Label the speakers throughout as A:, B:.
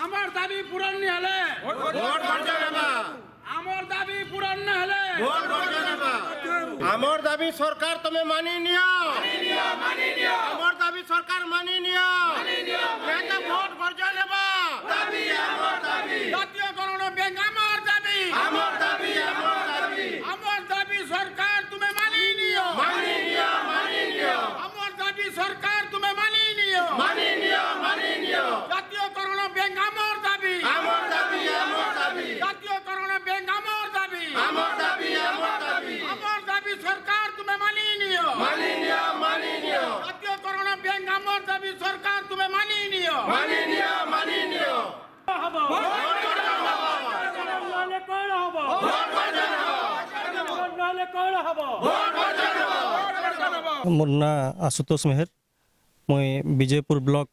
A: আমার দাবি পূরণ নি হলে
B: ভোট বর্জন হেবা
A: আমার দাবি পূরণ না হলে
B: ভোট বর্জন হেবা আমার দাবি সরকার তুমি মানি নিও আমার দাবি সরকার মানি নিও নেতা ভোট বর্জন হেবা
A: জাতীয়করণ ব্যাংক আমার দাবি আমার দাবি সরকার তুমি মানি নিও আমার দাবি সরকার তুমি মানি নিও জাতীয়করণ ব্যাংক আমার দাবি জাতীয়করণ ব্যাংক আমার দাবি আমার দাবি সরকার তুমি মানি নিও জাতীয়করণ ব্যাংক আমার দাবি সরকার তুমি মানি নিও
C: নলে কোণ হব নলে কোণ হব
D: मोर ना आशुतोष मेहर मुई विजयपुर ब्लॉक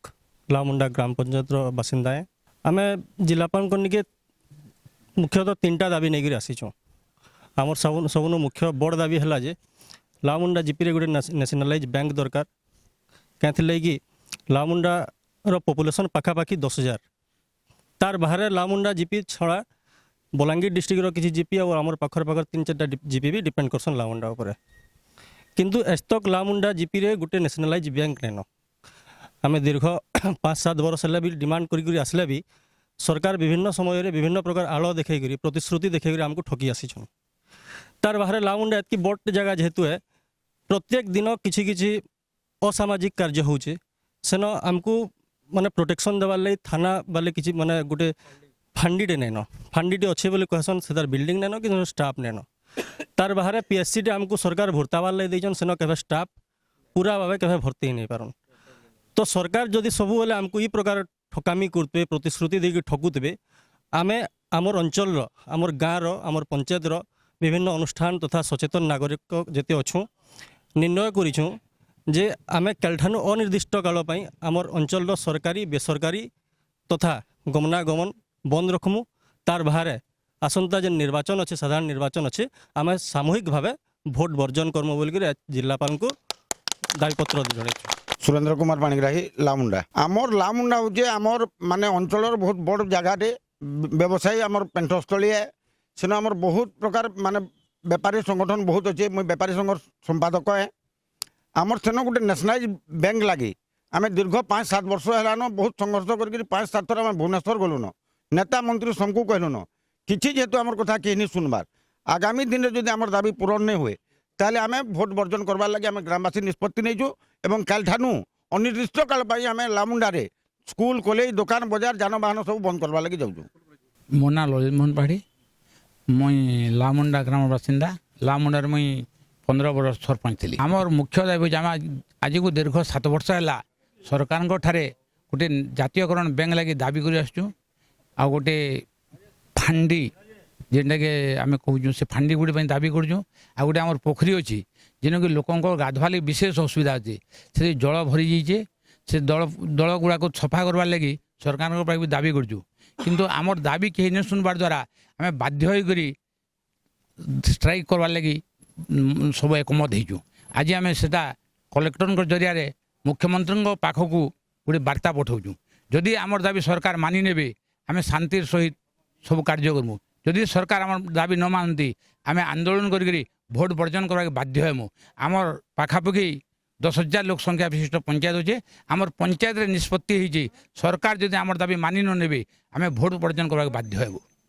D: लामुंडा ग्राम पंचायत बासिंदा है आमे जिलापाल निके मुख्यतः तीनटा दाबी नहीं आसीचु आमर सबुन मुख्य बड़ दाबी है जे लामुंडा जीपी रे गोटे नेशनलाइज बैंक दरकार क्या लगी लामुंडार पॉपुलेशन पाखापाखि 10,000 तार बाहर लामुंडा जीपी छड़ा बलांगीर डिस्ट्रिक्टर किसी जीपी और आमर पाखर 3-4टा जीपी भी डिपेंड करसन लामुंडा उपर किंतु एस्तक लामुंडा जीपी रे गोटे नेशनलाइज बैंक नेन आम दीर्घ 5-7 वर्ष है भी डिमांड करी आसले भी सरकार विभिन्न समय विभिन्न प्रकार आड़ देखी प्रतिश्रुति देखी आमको ठकी आसीछन तार बाहर लामुंडा एतकी बड़ जगह जेहेतु है प्रत्येक दिन किसी किसी असामाजिक कार्य होचे सेन आमको माने प्रोटेक्शन देवार लगी थाना वाले किसी माने गोटे फांडीटे नेन फांडीटे अच्छे बोले कहसन से तार बिल्डिंग नेन कि स्टाफ नेन तार बाहर पीएससी टे आमको सरकार भर्तावार लगे सेन केवे स्टाफ पूरा भाव केवे भर्ती नहीं पारन तो सरकार जदि सब बेले आमको ये प्रकार ठकामी करते प्रतिश्रुति देकी ठकुते आमे आमर अंचल आमर गाँव आमर पंचायत विभिन्न अनुष्ठान तथा सचेतन नागरिक जेते अच्छू निर्णय करूँ जे आमे कालठानु अनिर्दिष्ट काल आमर अंचल सरकारी बेसरकारी तथा गमनागमन बंद रखमु तार बाहर आसंता जेन निर्वाचन अच्छे साधारण निर्वाचन अच्छे आम सामूहिक भाव भोट बर्जन कर्म बोल जिलापाल को दाबीपत्र जन
E: सुरेंद्र कुमार पाणिग्राही लामुंडा आमर लामुंडा हूँ आमर माने अंचल बहुत बड़ जगह व्यवसायी आमर पेंटस्थली है सेन आमर बहुत प्रकार माने व्यापारी संगठन बहुत अच्छे मुझे व्यापारी संघ संपादक है आमर सेन गोटे नेशनलाइज बैंक लगी आम दीर्घ 5-7 वर्ष है बहुत संघर्ष कर 5-7 थर आम भुवनेश्वर गलुन नेता मंत्री सबको कहलुन किसी जेहेतु आमर कथा कहीं नहीं सुनबार आगामी दिन में जब आम दाबी पूरण नहीं हुए ताले आम भोट बर्जन करवार लगे आम ग्रामवासी निष्पत्ति नहीं एवं काल ठानू अनिर्दिष्ट काल आम लामुंडारे स्कूल कॉलेज दुकान बजार जानवाहन सब बंद करवार लगे जाऊँ
F: मो ना ललित मोहन पाढ़ी मुई लामुंडा ग्राम बासिंदा लामुंडार मुई 15 वर्ष सरपंच थी आमर मुख्य दाबी आज को दीर्घ 7 वर्ष है सरकार गोटे जातीयकरण बैंक लगी दाबी कर गोटे फांडी जेनटा कि आम कहूँ से फांडी गुड़ी दाबी करूँ आ गोटे आम पोखरी अच्छी जेन कि लोक गाधवा लगी विशेष असुविधा अच्छे से जल भरी जाइए से दल गुड़ा को सफा करवार लगी सरकार भी दाबी करूँ किंतु आमर दाबी कहीं नहीं सुनवार द्वारा आम बाध्य होकर स्ट्राइक करवार लगी सब एकमत हो आज आम से कलेक्टर जरिया मुख्यमंत्री पाखक गोटे बार्ता पठाऊँ जदि आमर दाबी सरकार मानि ने आम शांतिर सहित सब कार्य करमु जदि सरकार आम दाबी न मानती आम आंदोलन करी भोट बर्जन करवाक बाध्य हेमु आमर पाखापाखि 10,000 लोक संख्या विशिष्ट पंचायत अच्छे आमर पंचायत निष्पत्ति सरकार जदि आमर दाबी मानि न ने आम भोट बर्जन करवाक बाध्य हेबु।